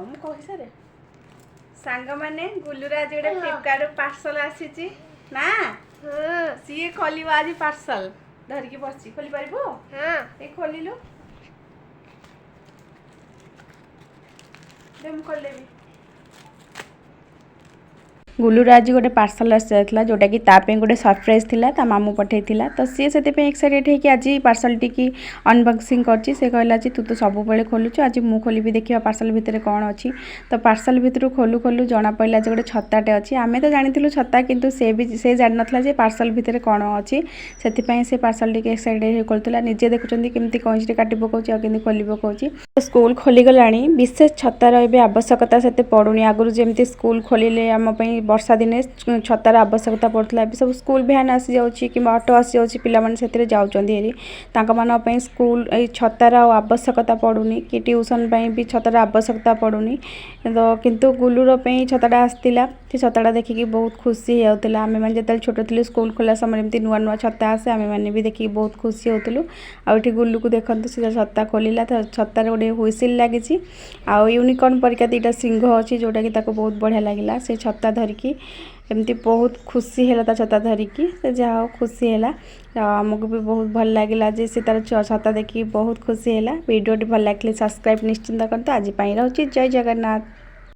ମୁଁ କହି ସାରେ सांग माने गुलुर आज गोटे फ्लिपकार्ट पार्सल आसी ना सी खोल आज पार्सल धरिकी बस खोली पारू ये खोलु मुझे खोलदेवी गुलूर आज गोटे पार्सल आसाला जोटा कि तापे गोटे सरप्राइज था मामू पठे तो सी से एक्साइटेड है कि आज पार्सल टी अनबॉक्सिंग कर कहला तू तो सब बेले खोलुचु आज मु खोली देखिए पार्सल भितर कौन अच्छी तो पार्सल भितर खोलू खोलू जना पड़ा गोटे छताटे अच्छी आम तो जानी छता किंतु से जान ना पार्सल भितर कौन अच्छी से पार्सल टी एक्साइटेड खोलुला निजे देखुं केमती कंचे काटी पकाऊँ आदि खोली पकाऊँ स्कूल खोलीगला विशेष छतार ए आवश्यकता से पड़ूनी आगुरी जमी स्कूल खोलिले आम वर्षा दिने छतार आवश्यकता पड़ता है सब स्कूल भैन आसी जाऊँगी कि ऑटो आसी जाऊँगी पिलाने जाऊँगी स्कूल छतार आवश्यकता पड़ूनी कि ट्यूशन भी छतार आवश्यकता पड़ूनी तो किंतु गुलूर छताटा आसाला से छताटा देखिकी बहुत खुशी होता आम मैंने जो छोट थी स्कूल खोला समय एमती नुआ नुआ छता आसे आम मैंने भी देखिकी बहुत खुशी होलु आठी गुलू को देखते से छता खोलला तो छतार गोटे हुइसिल लगी आउ यूनिकॉर्न परिका दीटा सिंह अच्छी जोटा कि बहुत बढ़िया लगे से छता धरिकी एमती बहुत खुशी है छता धरिकी से जहाँ खुशी है आमको भी बहुत भल लगे जे से तार छता देखिए बहुत खुशी है वीडियो भल लगे सब्सक्राइब निश्चिंत करते आज रोचे जय जगन्नाथ।